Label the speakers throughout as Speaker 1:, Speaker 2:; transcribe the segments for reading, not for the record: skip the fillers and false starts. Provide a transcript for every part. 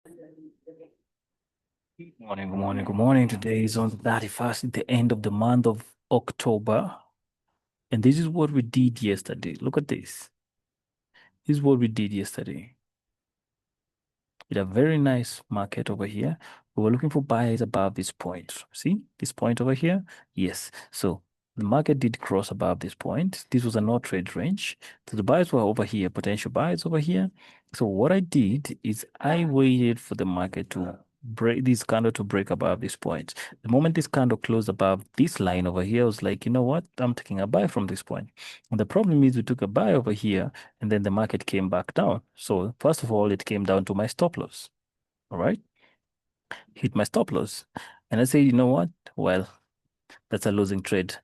Speaker 1: Good morning, good morning, good morning. Today is on the 31st, at the end of the month of October. And this is what we did yesterday. Look at this. This is what we did yesterday. With a very nice market over here. We were looking for buyers above this point. See this point over here? Yes. So the market did cross above this point. This was a no trade range. So the buyers were over here, potential buyers over here. So what I did is I waited for the market to break this candle to break above this point. The moment this candle closed above this line over here, I was like, you know what? I'm taking a buy from this point. And the problem is we took a buy over here and then the market came back down. So first of all, it came down to my stop loss. All right, hit my stop loss. And I say, you know what? Well, that's a losing trade.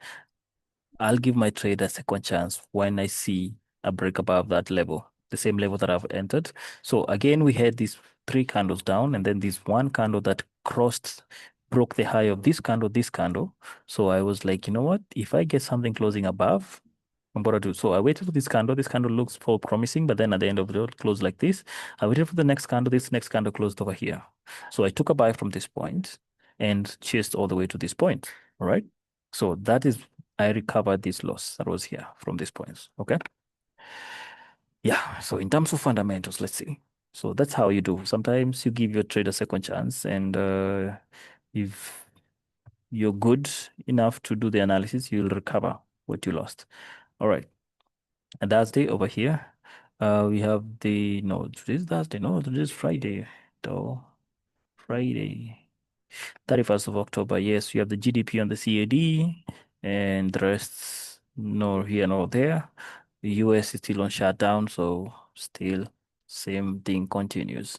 Speaker 1: I'll give my trade a second chance when I see a break above that level, the same level that I've entered. So again, we had these three candles down, and then this one candle that crossed, broke the high of this candle, this candle. So I was like, you know what? If I get something closing above, I'm gonna do. So I waited for this candle. This candle looks for promising, but then at the end of the day, it closed like this. I waited for the next candle. This next candle closed over here. So I took a buy from this point and chased all the way to this point. All right. So that is, I recovered this loss that was here from this point. Okay. Yeah. So in terms of fundamentals, let's see. So that's how you do. Sometimes you give your trade a second chance, and if you're good enough to do the analysis, you'll recover what you lost. All right. And Thursday over here, we have the no, today's Thursday, no, today's Friday, though. Friday, 31st of October. Yes, we have the GDP on the CAD, and the rest no here nor there. The US is still on shutdown, so still same thing continues.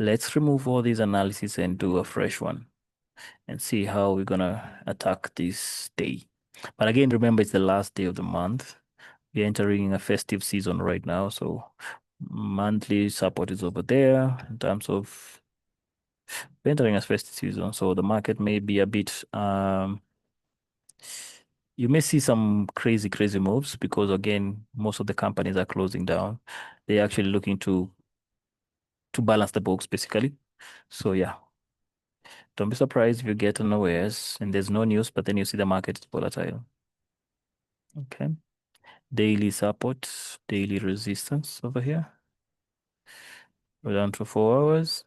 Speaker 1: Let's remove all these analysis and do a fresh one and see how we're gonna attack this day. But again, remember it's the last day of the month. We're entering a festive season right now, so monthly support is over there in terms of we're entering a festive season. So the market may be a bit you may see some crazy moves because again, most of the companies are closing down. They're actually looking to balance the books basically. So yeah, don't be surprised if you get unawares and there's no news, but then you see the market is volatile. Okay. Daily support, daily resistance over here. We're down to 4 hours.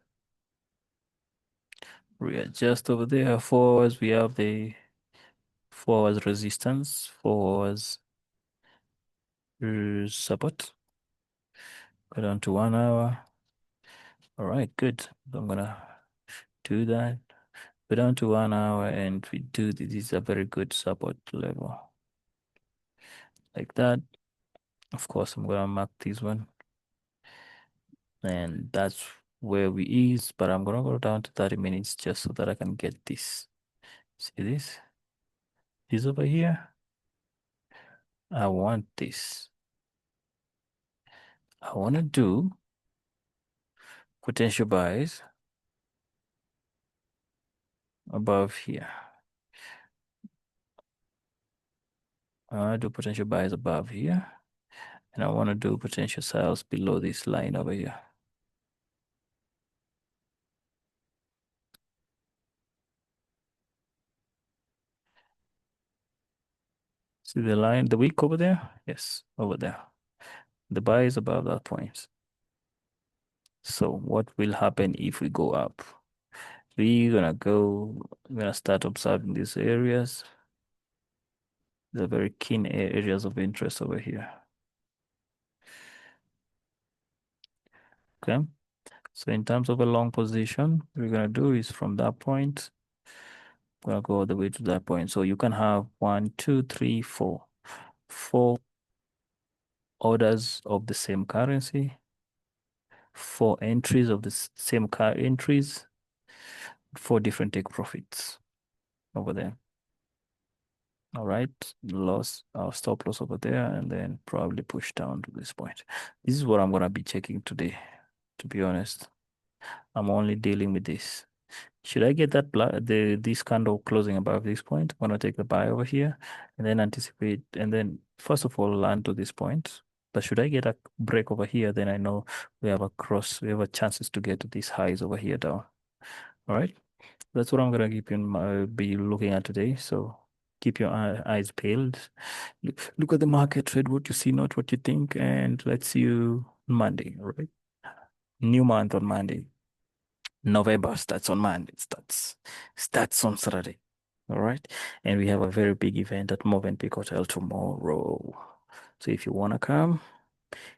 Speaker 1: Readjust over there. 4 hours, we have the 4 hours resistance, 4 hours support. Go down to 1 hour. All right, good. I'm gonna do that. Go down to 1 hour and we do this is a very good support level. Like that. Of course, I'm gonna mark this one. And that's where we is, but I'm gonna go down to 30 minutes just so that I can get this. See this? This over here. I want this. I want to do potential buys above here. I want to do potential buys above here. And I want to do potential sales below this line over here. See the line, the wick over there? Yes, over there. The buy is above that point. So what will happen if we go up? We're gonna start observing these areas. They're very keen areas of interest over here. Okay. So in terms of a long position, we're gonna do is from that point, we're gonna go all the way to that point. So you can have one, two, three, four. Four orders of the same currency, four entries of the same car entries, four different take profits over there. All right, loss, our stop loss over there, and then probably push down to this point. This is what I'm gonna be checking today, to be honest. I'm only dealing with this. Should I get that this candle closing above this point? I'm gonna take the buy over here and then anticipate, and then first of all land to this point. But should I get a break over here, then I know we have a chances to get to these highs over here down. All right. That's what I'm gonna be looking at today. So keep your eyes peeled. Look at the market, trade what you see, not what you think, and let's see you Monday. All right. New month on Monday. November starts on Monday. Starts on Saturday. All right. And we have a very big event at Movenpick Hotel tomorrow. So if you wanna come,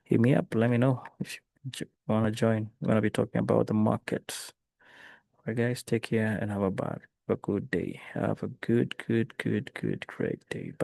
Speaker 1: hit me up. Let me know if you wanna join. We're gonna be talking about the markets. All right, guys. Take care and have a good day. Have a good, great day. Bye.